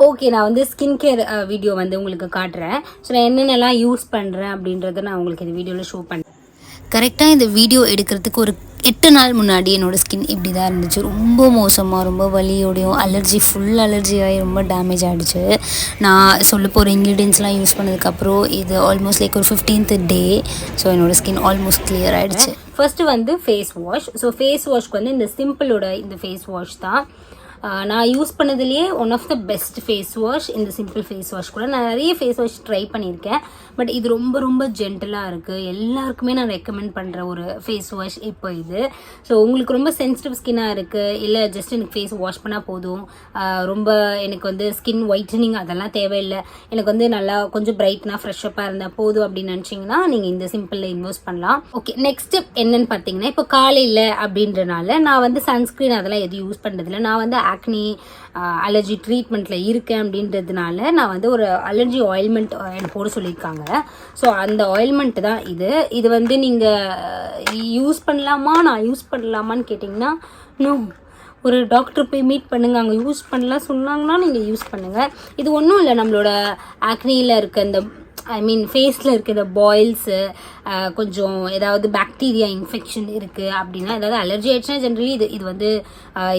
Okay, நான் வந்து skin care video வந்து உங்களுக்கு காட்டுறேன். ஸோ நான் என்னென்னலாம் யூஸ் பண்ணுறேன் அப்படின்றத நான் உங்களுக்கு இந்த வீடியோவில் ஷோ பண்ணுறேன். கரெக்டாக இந்த வீடியோ எடுக்கிறதுக்கு ஒரு 8 நாள் முன்னாடி என்னோடய ஸ்கின் இப்படி தான் இருந்துச்சு. ரொம்ப மோசமாக, ரொம்ப வலியோடையும், ஃபுல் அலர்ஜி ஆகி ரொம்ப டேமேஜ் ஆகிடுச்சு. நான் சொல்ல போகிற இன்க்ரீடியன்ஸ்லாம் யூஸ் பண்ணதுக்கப்புறம் இது ஆல்மோஸ்ட் லைக் ஒரு 15th டே. ஸோ என்னோடய ஸ்கின் ஆல்மோஸ்ட் கிளியர் ஆகிடுச்சு. ஃபர்ஸ்ட்டு வந்து ஃபேஸ் வாஷ். ஸோ ஃபேஸ் வாஷ்க்கு வந்து இந்த சிம்பிளோட இந்த ஃபேஸ் வாஷ் தான் நான் யூஸ் பண்ணதுலேயே one of the best face wash. இந்த சிம்பிள் ஃபேஸ் வாஷ் கூட நான் நிறைய ஃபேஸ் வாஷ் ட்ரை பண்ணியிருக்கேன். பட் இது ரொம்ப ரொம்ப ஜென்டலாக இருக்குது. எல்லாருக்குமே நான் ரெக்கமெண்ட் பண்ணுற ஒரு ஃபேஸ் வாஷ் இப்போ இது. ஸோ உங்களுக்கு ரொம்ப சென்சிட்டிவ் ஸ்கின்னாக இருக்குது, இல்லை ஜஸ்ட் எனக்கு ஃபேஸ் வாஷ் பண்ணால் போதும், ரொம்ப எனக்கு வந்து ஸ்கின் ஒயிட்டனிங் அதெல்லாம் தேவையில்லை, எனக்கு வந்து நல்லா கொஞ்சம் பிரைட்னா ஃப்ரெஷ்ஷப்பாக இருந்தால் போதும் அப்படின்னு நினச்சிங்கன்னா நீங்கள் இந்த சிம்பிளில் இன்வெஸ்ட் பண்ணலாம். ஓகே, நெக்ஸ்ட் ஸ்டெப் என்னன்னு பார்த்தீங்கன்னா, இப்போ காலையில் அப்படின்றனால நான் வந்து சன்ஸ்க்ரீன் அதெல்லாம் எதுவும் யூஸ் பண்ணுறதில்ல. நான் வந்து ஆக்னி அலர்ஜி ட்ரீட்மெண்ட்டில் இருக்கேன் அப்படின்றதுனால நான் வந்து ஒரு அலர்ஜி ஆயில்மெண்ட் எனக்கு போட சொல்லியிருக்காங்க. ஸோ அந்த ஆயில்மெண்ட் தான் இது வந்து நீங்கள் யூஸ் பண்ணலாமா, நான் யூஸ் பண்ணலாமான்னு கேட்டிங்கன்னா ஒரு டாக்டர் போய் மீட் பண்ணுங்கள், அங்கே யூஸ் பண்ணலாம் சொன்னாங்கன்னா நீங்கள் யூஸ் பண்ணுங்கள். இது ஒன்றும் இல்லை, நம்மளோட ஆக்னியில் இருக்க இந்த ஃபேஸில் இருக்க இந்த பாயில்ஸு, கொஞ்சம் ஏதாவது பாக்டீரியா இன்ஃபெக்ஷன் இருக்குது அப்படின்னா, ஏதாவது அலர்ஜி ஆகிடுச்சுன்னா ஜென்ரலி இது வந்து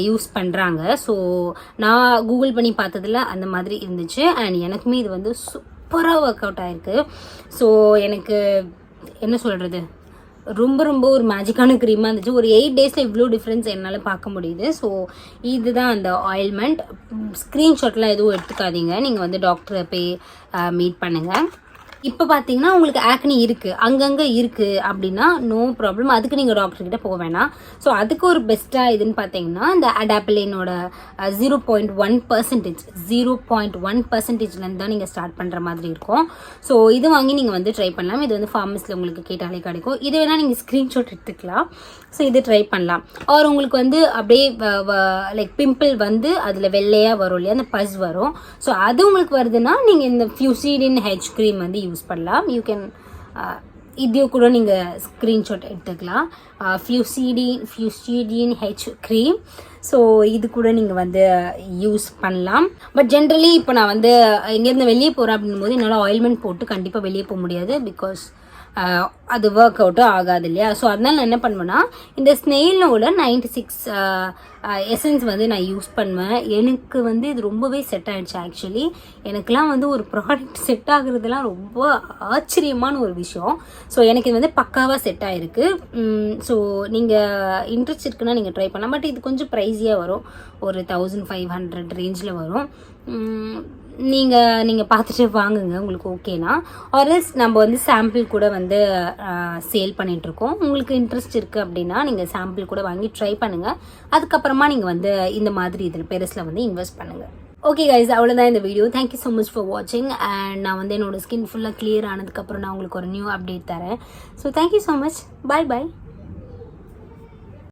யூஸ் பண்ணுறாங்க. ஸோ நான் கூகுள் பண்ணி பார்த்ததில் அந்த மாதிரி இருந்துச்சு. அண்ட் எனக்குமே இது வந்து சூப்பராக ஒர்க் அவுட் ஆகிருக்கு. ஸோ எனக்கு என்ன சொல்கிறது, ரொம்ப ரொம்ப ஒரு மேஜிக்கான க்ரீமாக இருந்துச்சு. ஒரு 8 டேஸில் இவ்வளோ டிஃப்ரென்ஸ் என்னால் பார்க்க முடியுது. ஸோ இதுதான் அந்த ஆயில்மெண்ட். ஸ்க்ரீன்ஷாட்லாம் எதுவும் எடுத்துக்காதீங்க, நீங்கள் வந்து டாக்டரை போய் மீட் பண்ணுங்கள். இப்போ பார்த்தீங்கன்னா உங்களுக்கு ஆக்னி இருக்குது, அங்கங்கே இருக்குது அப்படின்னா நோ ப்ராப்ளம், அதுக்கு நீங்கள் டாக்டர்கிட்ட போக வேணாம். ஸோ அதுக்கு ஒரு பெஸ்ட்டாக இதுன்னு பார்த்தீங்கன்னா இந்த அடாப்ளினோட 0.1% தான் நீங்கள் ஸ்டார்ட் பண்ணுற மாதிரி இருக்கும். ஸோ இது வாங்கி நீங்கள் வந்து ட்ரை பண்ணலாம். இது வந்து ஃபார்மஸில் உங்களுக்கு கேட்டாலே கிடைக்கும். இது வேணால் நீங்கள் ஸ்க்ரீன்ஷாட் எடுத்துக்கலாம். ஸோ இது ட்ரை பண்ணலாம். ஆர் உங்களுக்கு வந்து அப்படியே லைக் பிம்பிள் வந்து அதில் வெள்ளையாக வரும் இல்லையா, அந்த பஸ் வரும். ஸோ அது உங்களுக்கு வருதுன்னா நீங்கள் இந்த ஃபியூசிடின் ஹெச் க்ரீம் வந்து யூஸ் பண்ணலாம். யூ கேன் இதையோ கூட நீங்கள் ஸ்க்ரீன்ஷாட் எடுத்துக்கலாம். ஃபியூசிடின் ஹெச் க்ரீம். ஸோ இது கூட நீங்கள் வந்து யூஸ் பண்ணலாம். பட் ஜென்ரலி இப்போ நான் வந்து எங்கேருந்து வெளியே போகிறேன் அப்படின்னும் போது என்னால் ஆயில்மெண்ட் போட்டு கண்டிப்பாக வெளியே போக முடியாது. பிகாஸ் அது ஒர்க் அவுட்டும் ஆகாது இல்லையா. ஸோ அதனால் நான் என்ன பண்ணுவேன்னா, இந்த ஸ்னெயிலோட 96 எசன்ஸ் வந்து நான் யூஸ் பண்ணுவேன். எனக்கு வந்து இது ரொம்பவே செட் ஆகிடுச்சு. ஆக்சுவலி எனக்குலாம் வந்து ஒரு ப்ராடக்ட் செட் ஆகுறதுலாம் ரொம்ப ஆச்சரியமான ஒரு விஷயம். ஸோ எனக்கு இது வந்து பக்காவாக செட் ஆகிருக்கு. ஸோ நீங்கள் இன்ட்ரெஸ்ட் இருக்குன்னா நீங்கள் ட்ரை பண்ணலாம். பட் இது கொஞ்சம் ப்ரைஸியாக வரும், ஒரு 1500 ரேஞ்சில் வரும். நீங்கள் பார்த்துட்டு வாங்குங்க உங்களுக்கு ஓகேனா. ஆர்எல்ஸ் நம்ம வந்து சாம்பிள் கூட வந்து சேல் பண்ணிகிட்ருக்கோம். உங்களுக்கு இன்ட்ரெஸ்ட் இருக்குது அப்படின்னா நீங்கள் சாம்பிள் கூட வாங்கி ட்ரை பண்ணுங்கள். அதுக்கப்புறமா நீங்கள் வந்து இந்த மாதிரி இதில் பெருசில் வந்து இன்வெஸ்ட் பண்ணுங்கள். ஓகே கைஸ், அவ்வளோதான் இந்த video. Thank you so much for வாட்சிங். அண்ட் நான் வந்து என்னோடய ஸ்கின் ஃபுல்லாக கிளியர் ஆனதுக்கப்புறம் நான் உங்களுக்கு ஒரு நியூ அப்டேட் தரேன். So thank you so much. Bye பாய்.